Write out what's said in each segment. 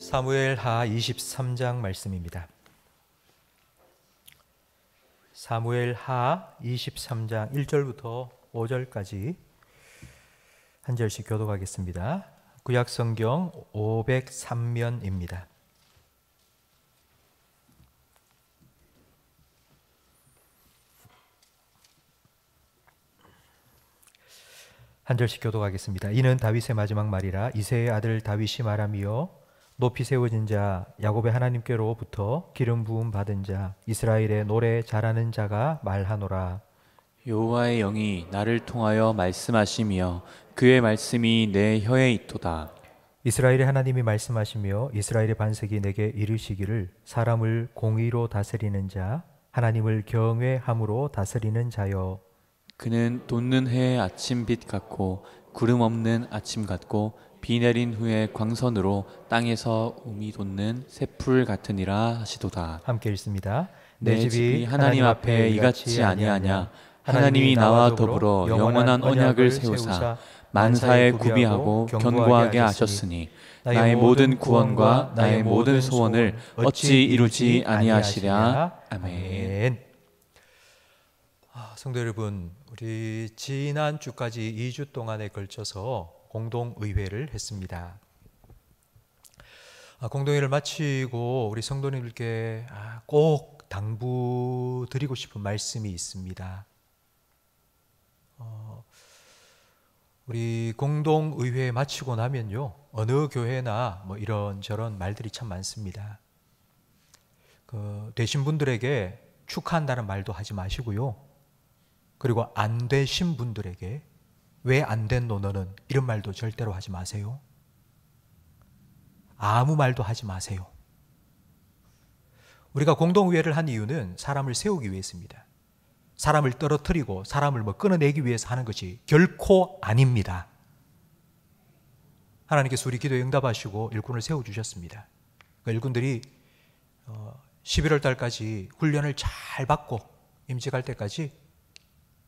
사무엘하 23장 말씀입니다. 사무엘하 23장 1절부터 5절까지 한 절씩 교독하겠습니다. 구약성경 503면입니다. 한 절씩 교독하겠습니다. 이는 다윗의 마지막 말이라. 이새의 아들 다윗이 말하며 높이 세워진 자 야곱의 하나님께로부터 기름 부음 받은 자 이스라엘의 노래 잘하는 자가 말하노라. 여호와의 영이 나를 통하여 말씀하시며 그의 말씀이 내 혀에 있도다. 이스라엘의 하나님이 말씀하시며 이스라엘의 반석이 내게 이르시기를 사람을 공의로 다스리는 자 하나님을 경외함으로 다스리는 자여. 그는 돋는 해의 아침빛 같고 구름 없는 아침 같고 비 내린 후에 광선으로 땅에서 우미 돋는 새풀 같으니라 하시도다. 함께 읽습니다. 내 집이 하나님 앞에 이같이 아니하냐. 하나님이 나와 더불어 영원한 언약을 세우사 만사에 구비하고 견고하게 하셨으니 나의 모든 구원과 나의 모든 소원을 어찌 이루지 아니하시랴. 아멘. 성도 여러분, 우리 지난 주까지 2주 동안에 걸쳐서 공동의회를 했습니다. 공동회를 마치고 우리 성도님들께 꼭 당부드리고 싶은 말씀이 있습니다. 우리 공동의회 마치고 나면요, 어느 교회나 뭐 이런저런 말들이 참 많습니다. 되신 분들에게 축하한다는 말도 하지 마시고요. 그리고 안 되신 분들에게 왜 안 됐노 너는 이런 말도 절대로 하지 마세요. 아무 말도 하지 마세요. 우리가 공동의회를 한 이유는 사람을 세우기 위해서입니다. 사람을 떨어뜨리고 사람을 끊어내기 위해서 하는 것이 결코 아닙니다. 하나님께서 우리 기도에 응답하시고 일꾼을 세워주셨습니다. 그 일꾼들이 11월 달까지 훈련을 잘 받고 임직할 때까지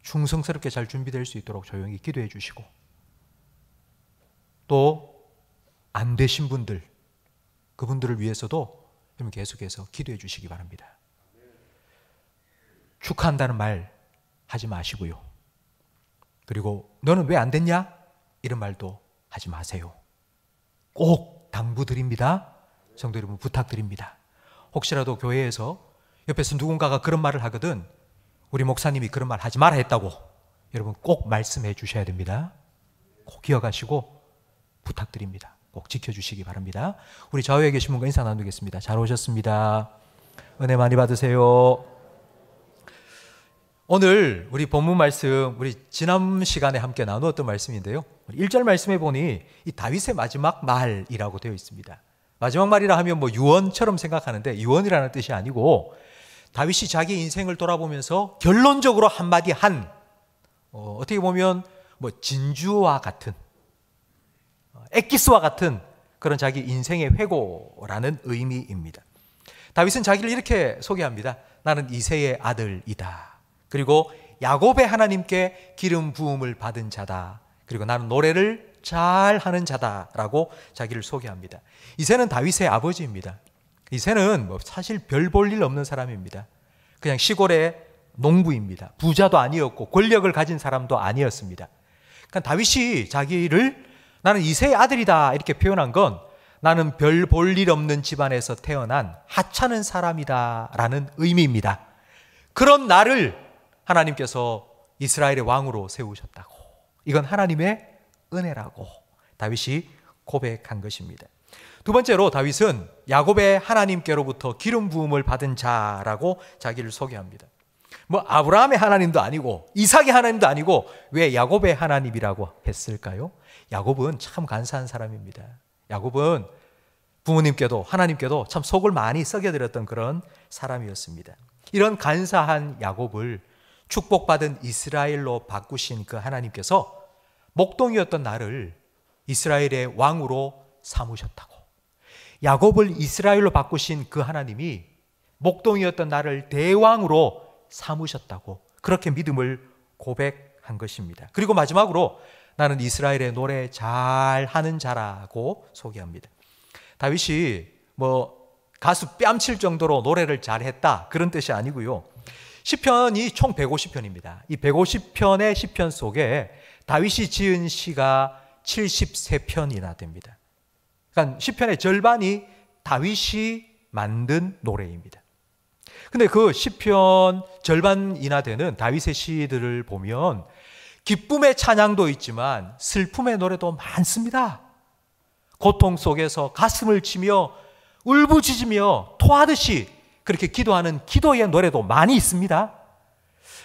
충성스럽게 잘 준비될 수 있도록 조용히 기도해 주시고, 또 안 되신 분들, 그분들을 위해서도 계속해서 기도해 주시기 바랍니다. 축하한다는 말 하지 마시고요. 그리고 너는 왜 안 됐냐? 이런 말도 하지 마세요. 꼭 당부드립니다. 성도 여러분, 부탁드립니다. 혹시라도 교회에서 옆에서 누군가가 그런 말을 하거든 우리 목사님이 그런 말 하지 마라 했다고 여러분 꼭 말씀해 주셔야 됩니다. 꼭 기억하시고 부탁드립니다. 꼭 지켜주시기 바랍니다. 우리 좌우에 계신 분과 인사 나누겠습니다. 잘 오셨습니다. 은혜 많이 받으세요. 오늘 우리 본문 말씀, 우리 지난 시간에 함께 나누었던 말씀인데요, 1절 말씀에 보니 이 다윗의 마지막 말이라고 되어 있습니다. 마지막 말이라 하면 뭐 유언처럼 생각하는데 유언이라는 뜻이 아니고 다윗이 자기 인생을 돌아보면서 결론적으로 한마디 한, 어떻게 보면 뭐 진주와 같은, 엑기스와 같은 그런 자기 인생의 회고라는 의미입니다. 다윗은 자기를 이렇게 소개합니다. 나는 이새의 아들이다. 그리고 야곱의 하나님께 기름 부음을 받은 자다. 그리고 나는 노래를 잘하는 자다라고 자기를 소개합니다. 이새는 다윗의 아버지입니다. 이새는 사실 별 볼 일 없는 사람입니다. 그냥 시골의 농부입니다. 부자도 아니었고 권력을 가진 사람도 아니었습니다. 그러니까 다윗이 자기를 나는 이새의 아들이다 이렇게 표현한 건 나는 별 볼 일 없는 집안에서 태어난 하찮은 사람이다 라는 의미입니다. 그런 나를 하나님께서 이스라엘의 왕으로 세우셨다고, 이건 하나님의 은혜라고 다윗이 고백한 것입니다. 두 번째로 다윗은 야곱의 하나님께로부터 기름 부음을 받은 자라고 자기를 소개합니다. 뭐 아브라함의 하나님도 아니고 이삭의 하나님도 아니고 왜 야곱의 하나님이라고 했을까요? 야곱은 참 간사한 사람입니다. 야곱은 부모님께도 하나님께도 참 속을 많이 썩여드렸던 그런 사람이었습니다. 이런 간사한 야곱을 축복받은 이스라엘로 바꾸신 그 하나님께서 목동이었던 나를 이스라엘의 왕으로 삼으셨다고, 야곱을 이스라엘로 바꾸신 그 하나님이 목동이었던 나를 대왕으로 삼으셨다고 그렇게 믿음을 고백한 것입니다. 그리고 마지막으로 나는 이스라엘의 노래 잘하는 자라고 소개합니다. 다윗이 뭐 가수 뺨칠 정도로 노래를 잘했다 그런 뜻이 아니고요. 시편이 총 150편입니다. 이 150편의 시편 속에 다윗이 지은 시가 73편이나 됩니다. 그러니까 시편의 절반이 다윗이 만든 노래입니다. 근데 그 시편 절반이나 되는 다윗의 시들을 보면 기쁨의 찬양도 있지만 슬픔의 노래도 많습니다. 고통 속에서 가슴을 치며 울부짖으며 토하듯이 그렇게 기도하는 기도의 노래도 많이 있습니다.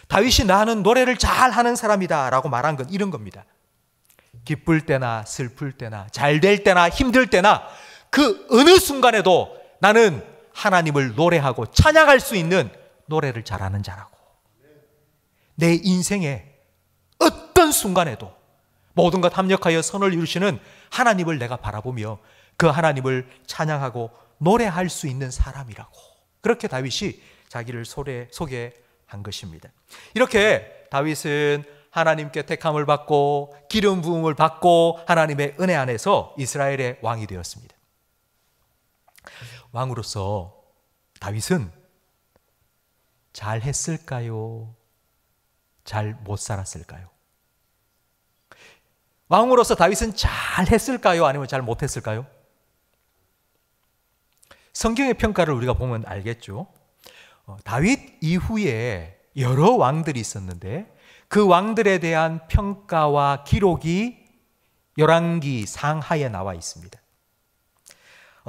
다윗이 나는 노래를 잘하는 사람이다 라고 말한 건 이런 겁니다. 기쁠 때나 슬플 때나 잘 될 때나 힘들 때나 그 어느 순간에도 나는 하나님을 노래하고 찬양할 수 있는 노래를 잘하는 자라고. 내 인생에 어떤 순간에도 모든 것 합력하여 선을 이루시는 하나님을 내가 바라보며 그 하나님을 찬양하고 노래할 수 있는 사람이라고. 그렇게 다윗이 자기를 소개한 것입니다. 이렇게 다윗은 하나님께 택함을 받고 기름 부음을 받고 하나님의 은혜 안에서 이스라엘의 왕이 되었습니다. 왕으로서 다윗은 잘했을까요? 잘 못 살았을까요? 왕으로서 다윗은 잘했을까요? 아니면 잘 못했을까요? 성경의 평가를 우리가 보면 알겠죠. 다윗 이후에 여러 왕들이 있었는데 그 왕들에 대한 평가와 기록이 열왕기 상하에 나와 있습니다.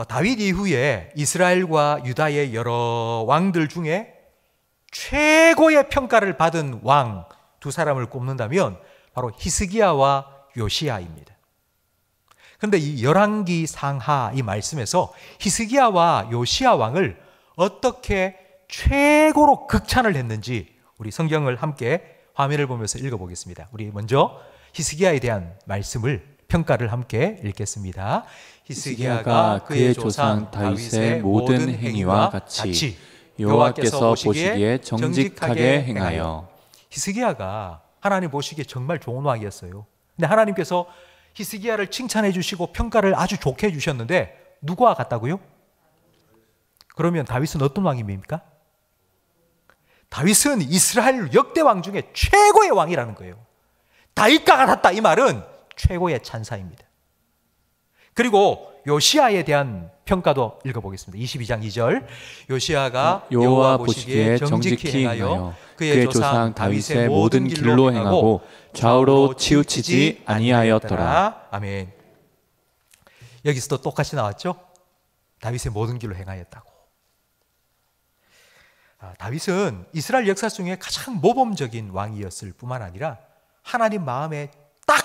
다윗 이후에 이스라엘과 유다의 여러 왕들 중에 최고의 평가를 받은 왕 두 사람을 꼽는다면 바로 히스기야와 요시야입니다. 그런데 이 열왕기 상하 이 말씀에서 히스기야와 요시야 왕을 어떻게 최고로 극찬을 했는지 우리 성경을 함께 화면을 보면서 읽어보겠습니다. 우리 먼저 히스기야에 대한 말씀을 평가를 함께 읽겠습니다. 히스기야가 그의 조상 다윗의 모든 행위와 같이 여호와께서 보시기에 정직하게 행하여. 히스기야가 하나님 보시기에 정말 좋은 왕이었어요. 근데 하나님께서 히스기야를 칭찬해 주시고 평가를 아주 좋게 해주셨는데 누구와 같다고요? 그러면 다윗은 어떤 왕입니까? 다윗은 이스라엘 역대 왕 중에 최고의 왕이라는 거예요. 다윗과 같았다 이 말은 최고의 찬사입니다. 그리고 요시야에 대한 평가도 읽어보겠습니다. 22장 2절 요시야가 여호와 보시기에 정직히 행하여 그의 조상 다윗의 모든 길로 행하고 좌우로 치우치지 아니하였더라. 아멘. 여기서도 똑같이 나왔죠? 다윗의 모든 길로 행하였다고. 다윗은 이스라엘 역사 중에 가장 모범적인 왕이었을 뿐만 아니라 하나님 마음에 딱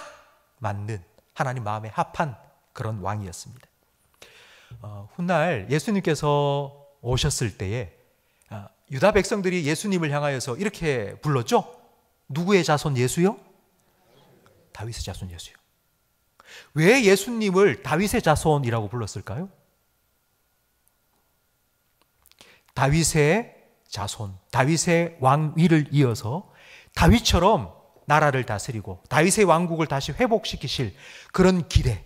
맞는 하나님 마음에 합한 그런 왕이었습니다. 훗날 예수님께서 오셨을 때에 유다 백성들이 예수님을 향하여서 이렇게 불렀죠. 누구의 자손 예수요? 다윗의 자손 예수요. 왜 예수님을 다윗의 자손이라고 불렀을까요? 다윗의 자손, 다윗의 왕위를 이어서 다윗처럼 나라를 다스리고 다윗의 왕국을 다시 회복시키실 그런 기대,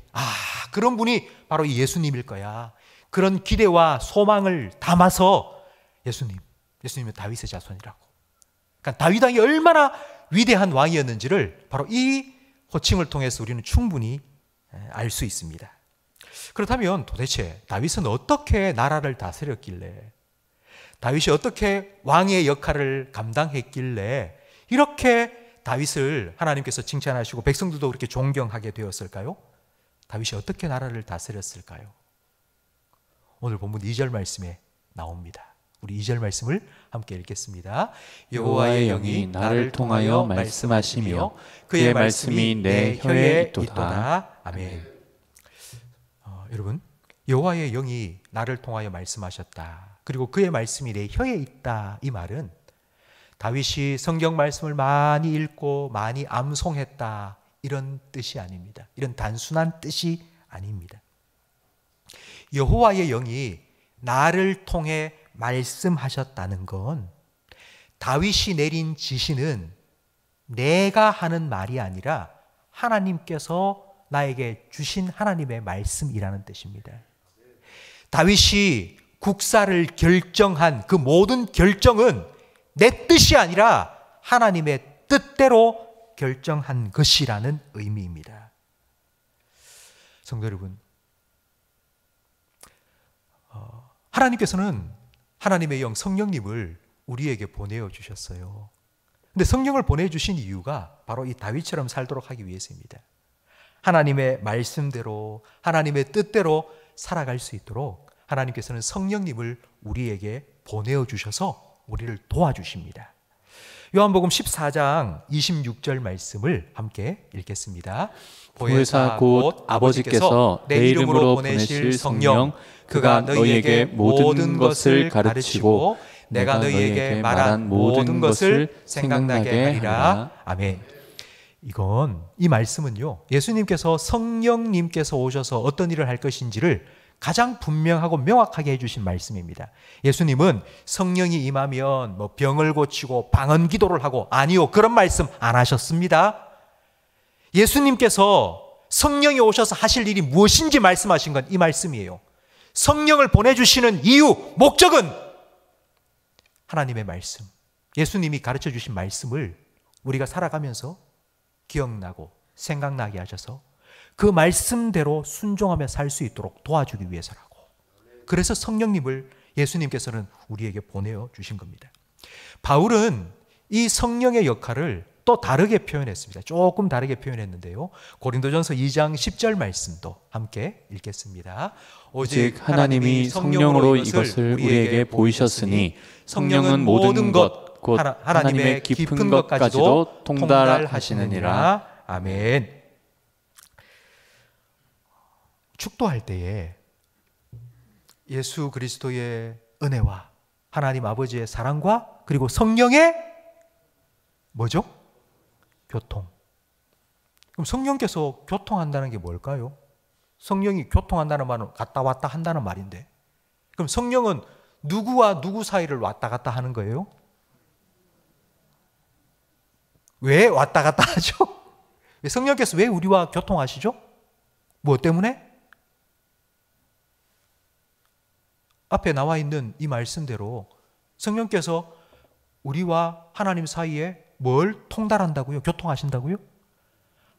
그런 분이 바로 이 예수님일 거야. 그런 기대와 소망을 담아서 예수님은 다윗의 자손이라고. 그러니까 다윗 왕이 얼마나 위대한 왕이었는지를 바로 이 호칭을 통해서 우리는 충분히 알 수 있습니다. 그렇다면 도대체 다윗은 어떻게 나라를 다스렸길래, 다윗이 어떻게 왕의 역할을 감당했길래 이렇게 다윗을 하나님께서 칭찬하시고 백성들도 그렇게 존경하게 되었을까요? 다윗이 어떻게 나라를 다스렸을까요? 오늘 본문 2절 말씀에 나옵니다. 우리 2절 말씀을 함께 읽겠습니다. 여호와의 영이 나를 통하여 말씀하시며 그의 말씀이 내 혀에 있도다. 아멘. 여러분, 여호와의 영이 나를 통하여 말씀하셨다. 그리고 그의 말씀이 내 혀에 있다. 이 말은 다윗이 성경 말씀을 많이 읽고 많이 암송했다. 이런 뜻이 아닙니다. 이런 단순한 뜻이 아닙니다. 여호와의 영이 나를 통해 말씀하셨다는 건 다윗이 내린 지시는 내가 하는 말이 아니라 하나님께서 나에게 주신 하나님의 말씀이라는 뜻입니다. 다윗이 국사를 결정한 그 모든 결정은 내 뜻이 아니라 하나님의 뜻대로 결정한 것이라는 의미입니다. 성도 여러분, 하나님께서는 하나님의 영 성령님을 우리에게 보내어 주셨어요. 근데 성령을 보내주신 이유가 바로 이 다윗처럼 살도록 하기 위해서입니다. 하나님의 말씀대로 하나님의 뜻대로 살아갈 수 있도록 하나님께서는 성령님을 우리에게 보내어 주셔서 우리를 도와주십니다. 요한복음 14장 26절 말씀을 함께 읽겠습니다. 보혜사 곧 아버지께서 내 이름으로 보내실 성령, 그가 너희에게 모든 것을 가르치고 내가 너희에게 말한 모든 것을 생각나게 하리라. 아멘. 이 말씀은요, 예수님께서 성령님께서 오셔서 어떤 일을 할 것인지를 가장 분명하고 명확하게 해주신 말씀입니다. 예수님은 성령이 임하면 병을 고치고 방언 기도를 하고, 아니요, 그런 말씀 안 하셨습니다. 예수님께서 성령이 오셔서 하실 일이 무엇인지 말씀하신 건 이 말씀이에요. 성령을 보내주시는 이유, 목적은 하나님의 말씀, 예수님이 가르쳐 주신 말씀을 우리가 살아가면서 기억나고 생각나게 하셔서 그 말씀대로 순종하며 살 수 있도록 도와주기 위해서라고. 그래서 성령님을 예수님께서는 우리에게 보내어 주신 겁니다. 바울은 이 성령의 역할을 또 다르게 표현했습니다. 조금 다르게 표현했는데요. 고린도전서 2장 10절 말씀도 함께 읽겠습니다. 오직 하나님이 성령으로 이것을 우리에게 보이셨으니 성령은 모든 것, 곧 하나님의 깊은 것까지도 통달하시느니라. 아멘. 축도할 때에 예수 그리스도의 은혜와 하나님 아버지의 사랑과 그리고 성령의 뭐죠? 교통. 그럼 성령께서 교통한다는 게 뭘까요? 성령이 교통한다는 말은 갔다 왔다 한다는 말인데, 그럼 성령은 누구와 누구 사이를 왔다 갔다 하는 거예요? 왜 왔다 갔다 하죠? 성령께서 왜 우리와 교통하시죠? 뭐 때문에? 앞에 나와 있는 이 말씀대로 성령께서 우리와 하나님 사이에 뭘 통달한다고요? 교통하신다고요?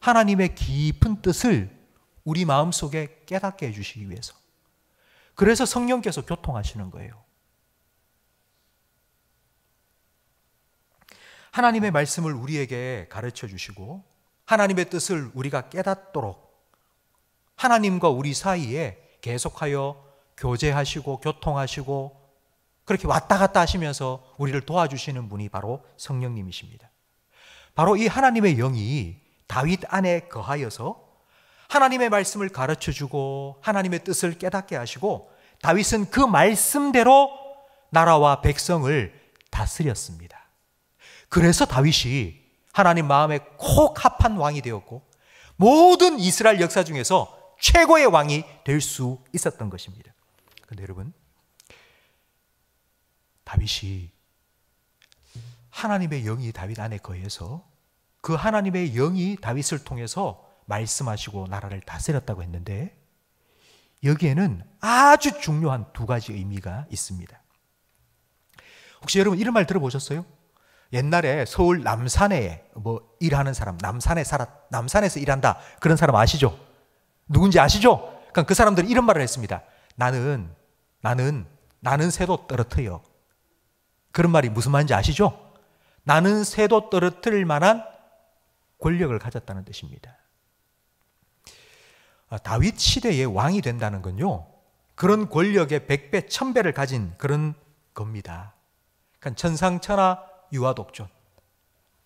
하나님의 깊은 뜻을 우리 마음속에 깨닫게 해주시기 위해서. 그래서 성령께서 교통하시는 거예요. 하나님의 말씀을 우리에게 가르쳐 주시고 하나님의 뜻을 우리가 깨닫도록 하나님과 우리 사이에 계속하여 교제하시고 교통하시고 그렇게 왔다 갔다 하시면서 우리를 도와주시는 분이 바로 성령님이십니다. 바로 이 하나님의 영이 다윗 안에 거하여서 하나님의 말씀을 가르쳐주고 하나님의 뜻을 깨닫게 하시고 다윗은 그 말씀대로 나라와 백성을 다스렸습니다. 그래서 다윗이 하나님 마음에 콕 합한 왕이 되었고 모든 이스라엘 역사 중에서 최고의 왕이 될 수 있었던 것입니다. 그런데 여러분, 다윗이 하나님의 영이 다윗 안에 거해서 그 하나님의 영이 다윗을 통해서 말씀하시고 나라를 다스렸다고 했는데 여기에는 아주 중요한 두 가지 의미가 있습니다. 혹시 여러분 이런 말 들어보셨어요? 옛날에 서울 남산에 일하는 사람, 남산에서 일한다 그런 사람 아시죠? 누군지 아시죠? 그러니까 그 사람들은 이런 말을 했습니다. 나는 새도 떨어뜨려. 그런 말이 무슨 말인지 아시죠? 나는 새도 떨어뜨릴 만한 권력을 가졌다는 뜻입니다. 다윗 시대의 왕이 된다는 건요, 그런 권력의 100배, 1000배를 가진 그런 겁니다. 그러니까 천상천하 유아독존.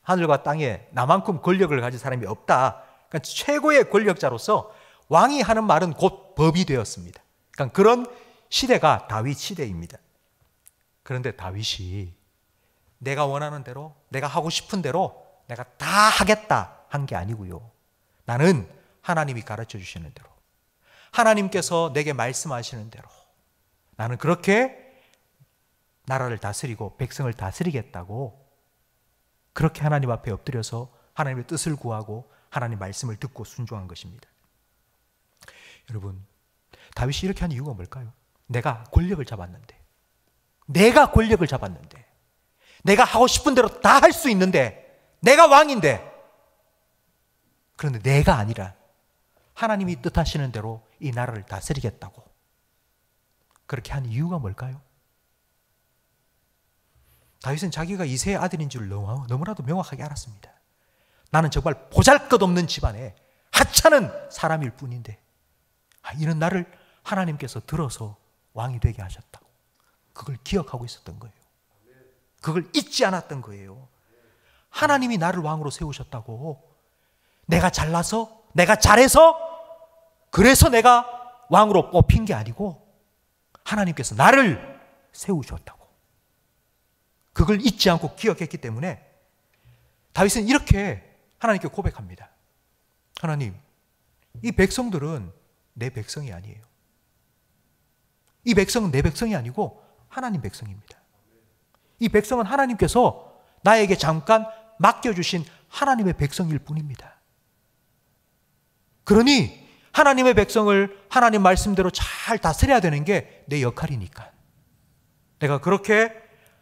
하늘과 땅에 나만큼 권력을 가진 사람이 없다. 그러니까 최고의 권력자로서 왕이 하는 말은 곧 법이 되었습니다. 그러니까 그런 시대가 다윗 시대입니다. 그런데 다윗이 내가 원하는 대로, 내가 하고 싶은 대로 내가 다 하겠다 한 게 아니고요. 나는 하나님이 가르쳐 주시는 대로, 하나님께서 내게 말씀하시는 대로 나는 그렇게 나라를 다스리고 백성을 다스리겠다고 그렇게 하나님 앞에 엎드려서 하나님의 뜻을 구하고 하나님 말씀을 듣고 순종한 것입니다. 여러분, 다윗이 이렇게 한 이유가 뭘까요? 내가 권력을 잡았는데, 내가 권력을 잡았는데, 내가 하고 싶은 대로 다 할 수 있는데, 내가 왕인데, 그런데 내가 아니라 하나님이 뜻하시는 대로 이 나라를 다스리겠다고 그렇게 한 이유가 뭘까요? 다윗은 자기가 이새의 아들인 줄 너무나도 명확하게 알았습니다. 나는 정말 보잘것없는 집안에 하찮은 사람일 뿐인데 이런 나를 하나님께서 들어서 왕이 되게 하셨다고 그걸 기억하고 있었던 거예요. 그걸 잊지 않았던 거예요. 하나님이 나를 왕으로 세우셨다고, 내가 잘나서, 내가 잘해서, 그래서 내가 왕으로 뽑힌 게 아니고 하나님께서 나를 세우셨다고 그걸 잊지 않고 기억했기 때문에 다윗은 이렇게 하나님께 고백합니다. 하나님, 이 백성들은 내 백성이 아니에요. 이 백성은 내 백성이 아니고 하나님 백성입니다. 이 백성은 하나님께서 나에게 잠깐 맡겨주신 하나님의 백성일 뿐입니다. 그러니 하나님의 백성을 하나님 말씀대로 잘 다스려야 되는 게 내 역할이니까 내가 그렇게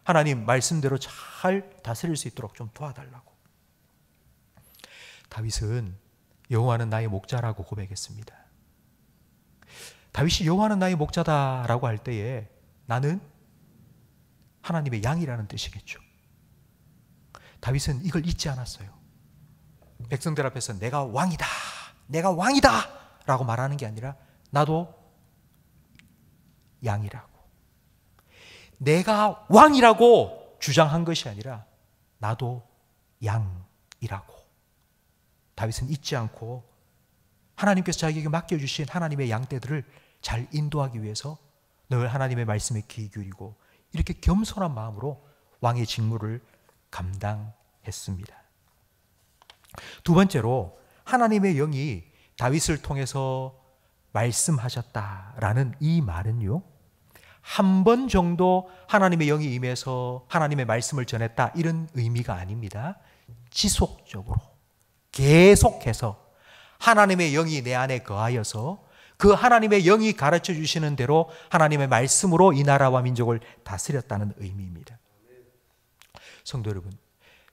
하나님 말씀대로 잘 다스릴 수 있도록 좀 도와달라고. 다윗은 여호와는 나의 목자라고 고백했습니다. 다윗이 여호와는 나의 목자다라고 할 때에 나는 하나님의 양이라는 뜻이겠죠. 다윗은 이걸 잊지 않았어요. 백성들 앞에서 내가 왕이다, 내가 왕이다 라고 말하는 게 아니라 나도 양이라고, 내가 왕이라고 주장한 것이 아니라 나도 양이라고 다윗은 잊지 않고 하나님께서 자기에게 맡겨주신 하나님의 양떼들을 잘 인도하기 위해서 늘 하나님의 말씀에 귀 기울이고 이렇게 겸손한 마음으로 왕의 직무를 감당했습니다. 두 번째로 하나님의 영이 다윗을 통해서 말씀하셨다라는 이 말은요, 한 번 정도 하나님의 영이 임해서 하나님의 말씀을 전했다 이런 의미가 아닙니다. 지속적으로 계속해서 하나님의 영이 내 안에 거하여서 그 하나님의 영이 가르쳐 주시는 대로 하나님의 말씀으로 이 나라와 민족을 다스렸다는 의미입니다. 성도 여러분,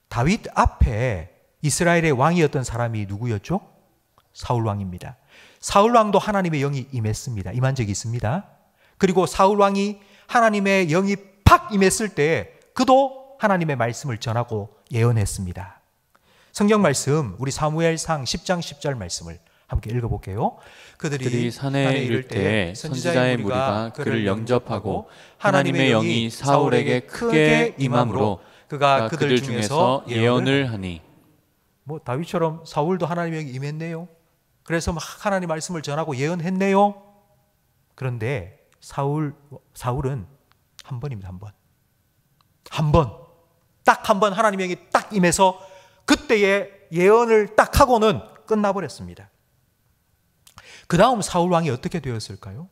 다윗 앞에 이스라엘의 왕이었던 사람이 누구였죠? 사울 왕입니다. 사울 왕도 하나님의 영이 임했습니다. 임한 적이 있습니다. 그리고 사울 왕이 하나님의 영이 팍 임했을 때 그도 하나님의 말씀을 전하고 예언했습니다. 성경 말씀 우리 사무엘상 10장 10절 말씀을 함께 읽어볼게요. 그들이 산에 이를 때 선지자의 무리가 그를 영접하고 하나님의 영이 사울에게 크게 임함으로 그가 그들 중에서 예언을 하니. 다윗처럼 사울도 하나님의 영이 임했네요. 그래서 막 하나님 말씀을 전하고 예언했네요. 그런데 사울은 한 번입니다. 한 번. 딱 한 번 하나님의 영이 딱 임해서 그때의 예언을 딱 하고는 끝나버렸습니다. 그 다음 사울 왕이 어떻게 되었을까요?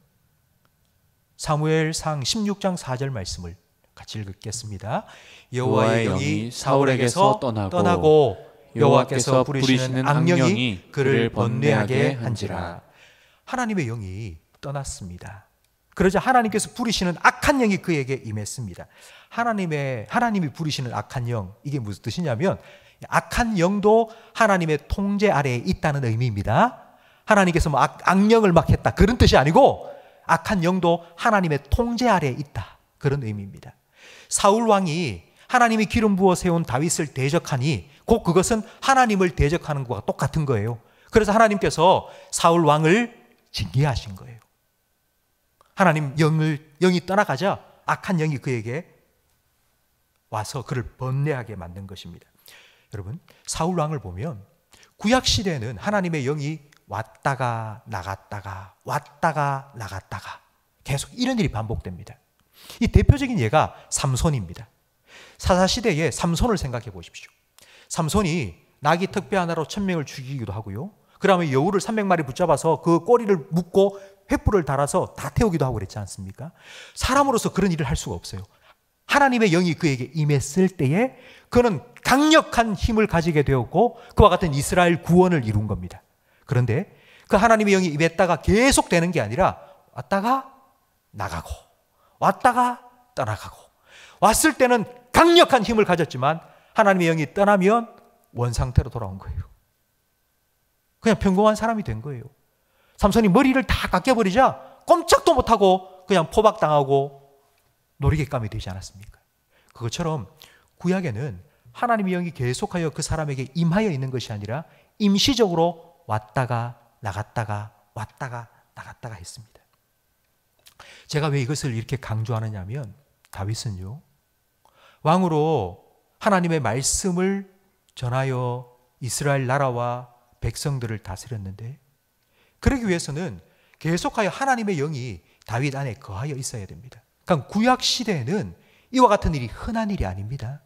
사무엘상 16장 4절 말씀을 같이 읽겠습니다. 여호와의 영이 사울에게서 떠나고 여호와께서 부리시는 악령이 그를 번뇌하게 한지라. 하나님의 영이 떠났습니다. 그러자 하나님께서 부리시는 악한 영이 그에게 임했습니다. 하나님이 부리시는 악한 영, 이게 무슨 뜻이냐면 악한 영도 하나님의 통제 아래에 있다는 의미입니다. 하나님께서 악령을 막 했다 그런 뜻이 아니고 악한 영도 하나님의 통제 아래에 있다 그런 의미입니다. 사울 왕이 하나님이 기름 부어 세운 다윗을 대적하니 곧 그것은 하나님을 대적하는 것과 똑같은 거예요. 그래서 하나님께서 사울 왕을 징계하신 거예요. 하나님 영이 떠나가자 악한 영이 그에게 와서 그를 번뇌하게 만든 것입니다. 여러분, 사울 왕을 보면 구약 시대에는 하나님의 영이 왔다가 나갔다가 왔다가 나갔다가 계속 이런 일이 반복됩니다. 이 대표적인 예가 삼손입니다. 사사시대의 삼손을 생각해 보십시오. 삼손이 나귀 특배 하나로 1000명을 죽이기도 하고요. 그러면 여우를 300마리 붙잡아서 그 꼬리를 묶고 횃불을 달아서 다 태우기도 하고 그랬지 않습니까? 사람으로서 그런 일을 할 수가 없어요. 하나님의 영이 그에게 임했을 때에 그는 강력한 힘을 가지게 되었고 그와 같은 이스라엘 구원을 이룬 겁니다. 그런데 그 하나님의 영이 임했다가 계속 되는 게 아니라 왔다가 나가고 왔다가 떠나가고, 왔을 때는 강력한 힘을 가졌지만 하나님의 영이 떠나면 원상태로 돌아온 거예요. 그냥 평범한 사람이 된 거예요. 삼손이 머리를 다 깎여버리자 꼼짝도 못하고 그냥 포박당하고 놀이개감이 되지 않았습니까? 그것처럼 구약에는 하나님의 영이 계속하여 그 사람에게 임하여 있는 것이 아니라 임시적으로 왔다가 나갔다가 왔다가 나갔다가 했습니다. 제가 왜 이것을 이렇게 강조하느냐 하면, 다윗은요, 왕으로 하나님의 말씀을 전하여 이스라엘 나라와 백성들을 다스렸는데, 그러기 위해서는 계속하여 하나님의 영이 다윗 안에 거하여 있어야 됩니다. 그러니까 구약 시대에는 이와 같은 일이 흔한 일이 아닙니다.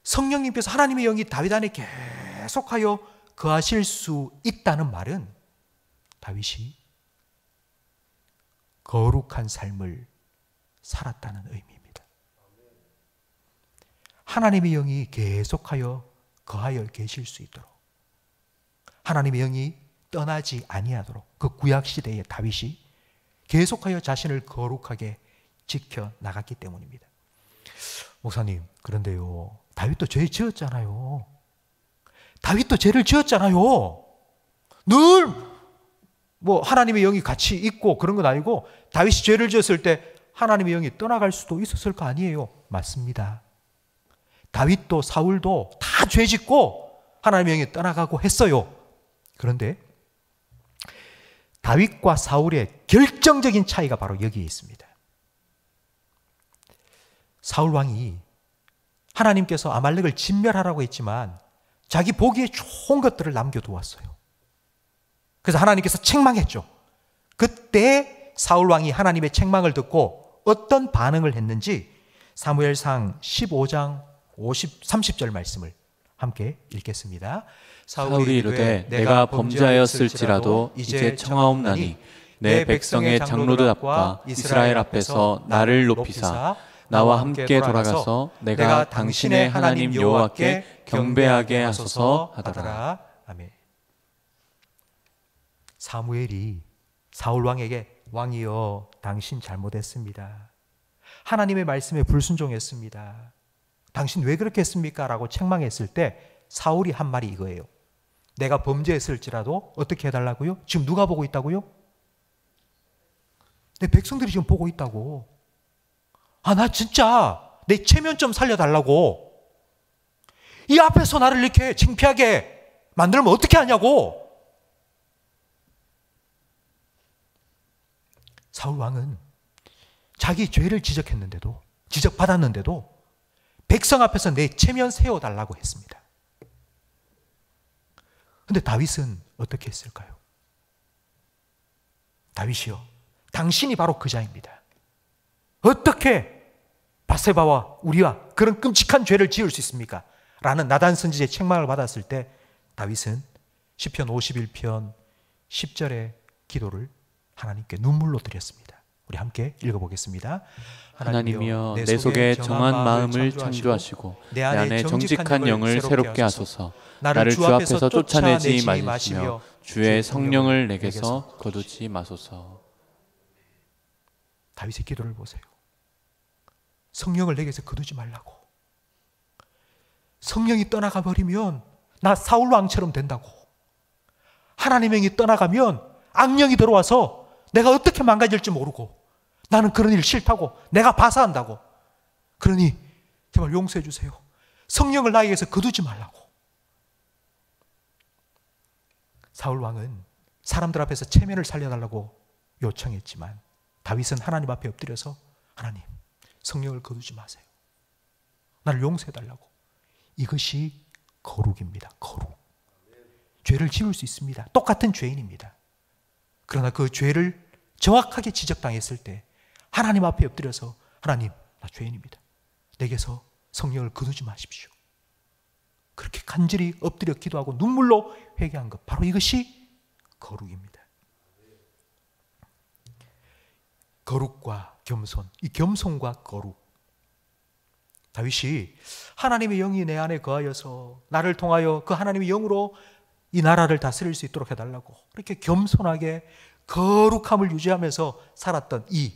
성령님께서 하나님의 영이 다윗 안에 계속하여 거하실 수 있다는 말은 다윗이 거룩한 삶을 살았다는 의미입니다. 하나님의 영이 계속하여 거하여 계실 수 있도록, 하나님의 영이 떠나지 아니하도록 그 구약 시대의 다윗이 계속하여 자신을 거룩하게 지켜 나갔기 때문입니다. 목사님, 그런데요, 다윗도 죄 지었잖아요. 다윗도 죄를 지었잖아요. 늘 뭐 하나님의 영이 같이 있고 그런 건 아니고, 다윗이 죄를 지었을 때 하나님의 영이 떠나갈 수도 있었을 거 아니에요. 맞습니다. 다윗도 사울도 다 죄 짓고 하나님의 영이 떠나가고 했어요. 그런데 다윗과 사울의 결정적인 차이가 바로 여기에 있습니다. 사울 왕이 하나님께서 아말렉을 진멸하라고 했지만 자기 보기에 좋은 것들을 남겨두었어요. 그래서 하나님께서 책망했죠. 그때 사울 왕이 하나님의 책망을 듣고 어떤 반응을 했는지 사무엘상 15장 30절 말씀을 함께 읽겠습니다. 사울이 이르되 내가 범죄하였을지라도 이제 청하옵나니 내 백성의 장로들 앞과 이스라엘 앞에서 나를 높이사 나와 함께 돌아가서 내가 당신의 하나님 여호와께 경배하게 하소서 하더라. 아멘. 사무엘이 사울 왕에게, 왕이여, 당신 잘못했습니다. 하나님의 말씀에 불순종했습니다. 당신 왜 그렇게 했습니까? 라고 책망했을 때 사울이 한 말이 이거예요. 내가 범죄했을지라도 어떻게 해달라고요? 지금 누가 보고 있다고요? 내 백성들이 지금 보고 있다고. 아, 나 진짜 내 체면 좀 살려달라고. 이 앞에서 나를 이렇게 창피하게 만들면 어떻게 하냐고. 사울 왕은 자기 죄를 지적했는데도, 지적받았는데도 백성 앞에서 내 체면 세워달라고 했습니다. 그런데 다윗은 어떻게 했을까요? 다윗이요, 당신이 바로 그 자입니다. 어떻게 바세바와 우리와 그런 끔찍한 죄를 지을 수 있습니까? 라는 나단 선지자의 책망을 받았을 때 다윗은 시편 51편 10절의 기도를 하나님께 눈물로 드렸습니다. 우리 함께 읽어보겠습니다. 하나님이여 내 속에 정한 마음을 창조하시고 내 안에 정직한 영을 새롭게 하소서. 나를 주 앞에서 쫓아내지 마시며 주의 성령을 내게서 거두지 마소서. 다윗의 기도를 보세요. 성령을 내게서 거두지 말라고. 성령이 떠나가 버리면 나 사울 왕처럼 된다고. 하나님의 영이 떠나가면 악령이 들어와서 내가 어떻게 망가질지 모르고, 나는 그런 일 싫다고, 내가 봐서한다고. 그러니 제발 용서해 주세요. 성령을 나에게서 거두지 말라고. 사울 왕은 사람들 앞에서 체면을 살려달라고 요청했지만 다윗은 하나님 앞에 엎드려서, 하나님, 성령을 거두지 마세요. 나를 용서해 달라고. 이것이 거룩입니다. 거룩. 죄를 지을 수 있습니다. 똑같은 죄인입니다. 그러나 그 죄를 정확하게 지적당했을 때 하나님 앞에 엎드려서, 하나님, 나 죄인입니다. 내게서 성령을 거두지 마십시오. 그렇게 간절히 엎드려 기도하고 눈물로 회개한 것, 바로 이것이 거룩입니다. 거룩과 겸손, 이 겸손과 거룩. 다윗이 하나님의 영이 내 안에 거하여서 나를 통하여 그 하나님의 영으로 이 나라를 다스릴 수 있도록 해달라고, 이렇게 겸손하게 거룩함을 유지하면서 살았던 이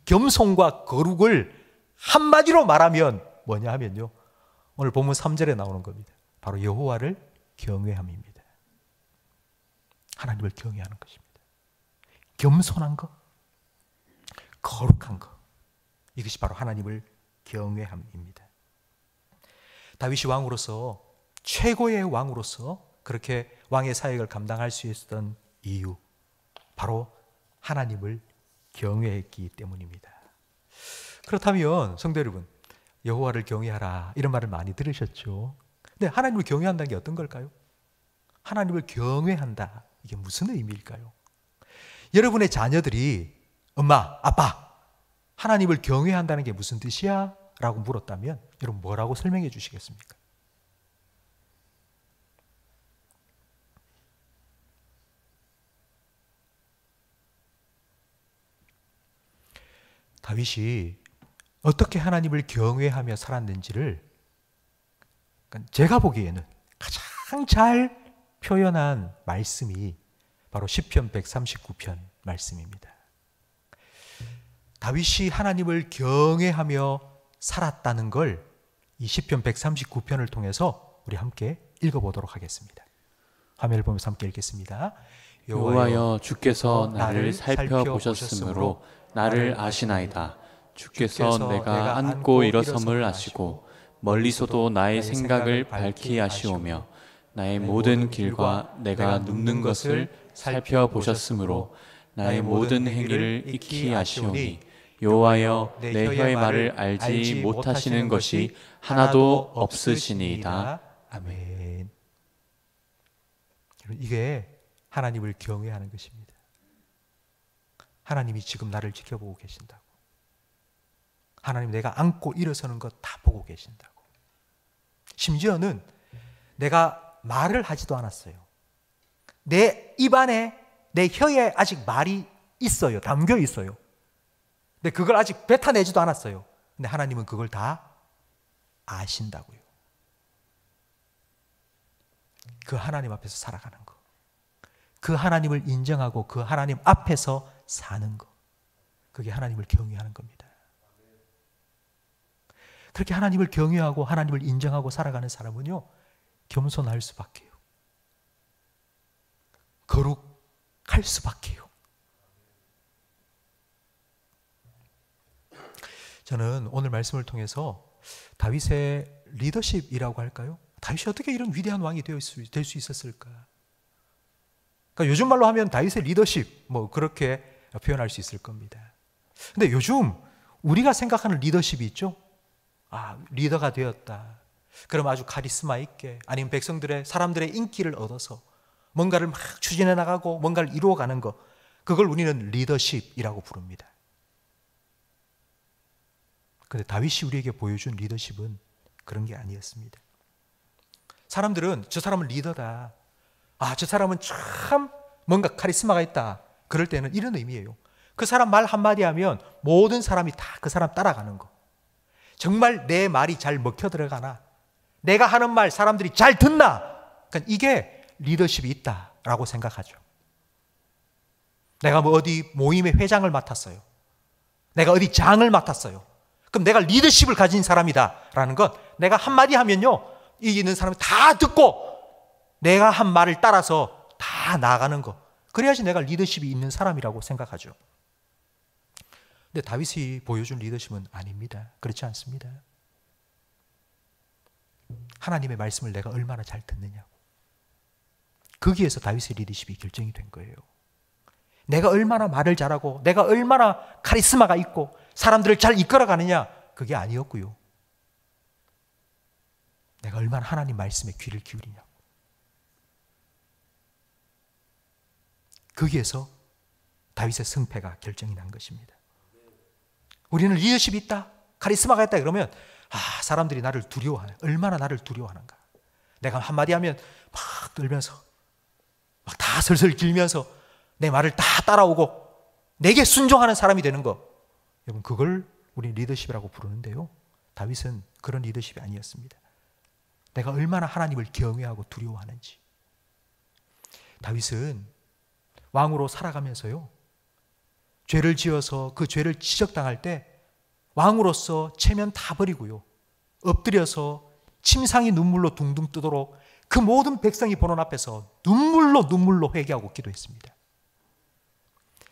겸손과 거룩을 한마디로 말하면 뭐냐 하면요, 오늘 본문 3절에 나오는 겁니다. 바로 여호와를 경외함입니다. 하나님을 경외하는 것입니다. 겸손한 것, 거룩한 것, 이것이 바로 하나님을 경외함입니다. 다윗이 왕으로서, 최고의 왕으로서 그렇게 왕의 사역을 감당할 수 있었던 이유, 바로 하나님을 경외했기 때문입니다. 그렇다면 성도 여러분, 여호와를 경외하라 이런 말을 많이 들으셨죠? 근데 하나님을 경외한다는 게 어떤 걸까요? 하나님을 경외한다, 이게 무슨 의미일까요? 여러분의 자녀들이 엄마, 아빠, 하나님을 경외한다는 게 무슨 뜻이야? 라고 물었다면 여러분 뭐라고 설명해 주시겠습니까? 다윗이 어떻게 하나님을 경외하며 살았는지를 제가 보기에는 가장 잘 표현한 말씀이 바로 시편 139편 말씀입니다. 다윗이 하나님을 경외하며 살았다는 걸 이 시편 139편을 통해서 우리 함께 읽어보도록 하겠습니다. 화면을 보면서 함께 읽겠습니다. 여호와여, 주께서 나를 살펴보셨으므로 나를 아시나이다. 주께서 내가 앉고 일어섬을 아시고 멀리서도 나의 생각을 밝히 아시오며 나의 모든 길과 내가 눕는 것을 살펴보셨으므로 나의 모든 행위를 익히 아시오니 여호와여, 내 혀의 말을 알지 못하시는 것이 하나도 없으시니이다. 아멘. 이게 하나님을 경외하는 것입니다. 하나님이 지금 나를 지켜보고 계신다고. 하나님, 내가 앉고 일어서는 것 다 보고 계신다고. 심지어는 내가 말을 하지도 않았어요. 내 입안에, 내 혀에 아직 말이 있어요. 담겨 있어요. 근데 그걸 아직 뱉어내지도 않았어요. 근데 하나님은 그걸 다 아신다고요. 그 하나님 앞에서 살아가는 거, 그 하나님을 인정하고 그 하나님 앞에서 사는 거, 그게 하나님을 경외하는 겁니다. 그렇게 하나님을 경외하고 하나님을 인정하고 살아가는 사람은요, 겸손할 수밖에요. 거룩할 수밖에요. 저는 오늘 말씀을 통해서 다윗의 리더십이라고 할까요? 다윗이 어떻게 이런 위대한 왕이 될 수 있었을까? 그러니까 요즘 말로 하면 다윗의 리더십, 뭐 그렇게 표현할 수 있을 겁니다. 근데 요즘 우리가 생각하는 리더십이 있죠? 아, 리더가 되었다. 그럼 아주 카리스마 있게, 아니면 사람들의 인기를 얻어서 뭔가를 막 추진해 나가고 뭔가를 이루어가는 것, 그걸 우리는 리더십이라고 부릅니다. 그런데 다윗이 우리에게 보여준 리더십은 그런 게 아니었습니다. 사람들은 저 사람은 리더다, 아, 저 사람은 참 뭔가 카리스마가 있다, 그럴 때는 이런 의미예요. 그 사람 말 한마디 하면 모든 사람이 다 그 사람 따라가는 거. 정말 내 말이 잘 먹혀 들어가나, 내가 하는 말 사람들이 잘 듣나, 그러니까 이게 리더십이 있다라고 생각하죠. 내가 뭐 어디 모임의 회장을 맡았어요. 내가 어디 장을 맡았어요. 그럼 내가 리더십을 가진 사람이다라는 건, 내가 한마디 하면요, 여기 있는 사람이 다 듣고 내가 한 말을 따라서 다 나아가는 거, 그래야지 내가 리더십이 있는 사람이라고 생각하죠. 근데 다윗이 보여준 리더십은 아닙니다. 그렇지 않습니다. 하나님의 말씀을 내가 얼마나 잘 듣느냐고, 거기에서 다윗의 리더십이 결정이 된 거예요. 내가 얼마나 말을 잘하고 내가 얼마나 카리스마가 있고 사람들을 잘 이끌어가느냐, 그게 아니었고요. 내가 얼마나 하나님 말씀에 귀를 기울이냐고. 거기에서 다윗의 승패가 결정이 난 것입니다. 우리는 리더십이 있다, 카리스마가 있다 그러면, 아, 사람들이 나를 두려워하네. 얼마나 나를 두려워하는가. 내가 한마디 하면 막 떨면서 막 다 설설 길면서 내 말을 다 따라오고 내게 순종하는 사람이 되는 거, 여러분, 그걸 우리 리더십이라고 부르는데요, 다윗은 그런 리더십이 아니었습니다. 내가 얼마나 하나님을 경외하고 두려워하는지. 다윗은 왕으로 살아가면서요, 죄를 지어서 그 죄를 지적당할 때 왕으로서 체면 다 버리고요, 엎드려서 침상이 눈물로 둥둥 뜨도록 그 모든 백성이 보는 앞에서 눈물로 회개하고 기도했습니다.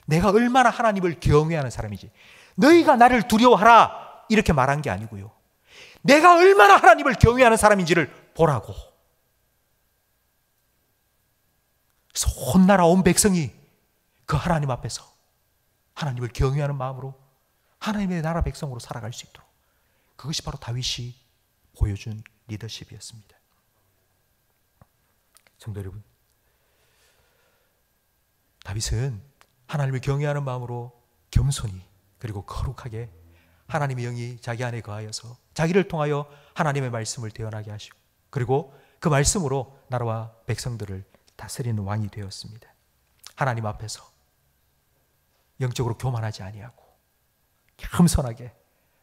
내가 얼마나 하나님을 경외하는 사람이지, 너희가 나를 두려워하라 이렇게 말한 게 아니고요, 내가 얼마나 하나님을 경외하는 사람인지를 보라고. 그래서 온 나라 온 백성이 그 하나님 앞에서 하나님을 경외하는 마음으로 하나님의 나라 백성으로 살아갈 수 있도록, 그것이 바로 다윗이 보여준 리더십이었습니다. 성도 여러분, 다윗은 하나님을 경외하는 마음으로 겸손히 그리고 거룩하게 하나님의 영이 자기 안에 거하여서 자기를 통하여 하나님의 말씀을 대언하게 하시고, 그리고 그 말씀으로 나라와 백성들을 다스리는 왕이 되었습니다. 하나님 앞에서 영적으로 교만하지 아니하고 겸손하게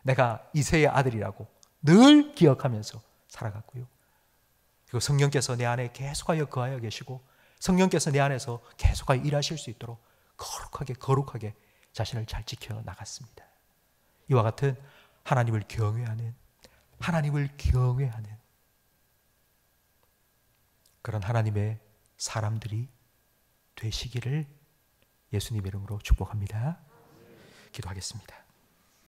내가 이새의 아들이라고 늘 기억하면서 살아갔고요. 그리고 성령께서 내 안에 계속하여 거하여 계시고 성령께서 내 안에서 계속하여 일하실 수 있도록 거룩하게 자신을 잘 지켜 나갔습니다. 이와 같은 하나님을 경외하는 그런 하나님의 사람들이 되시기를 예수님의 이름으로 축복합니다. 기도하겠습니다.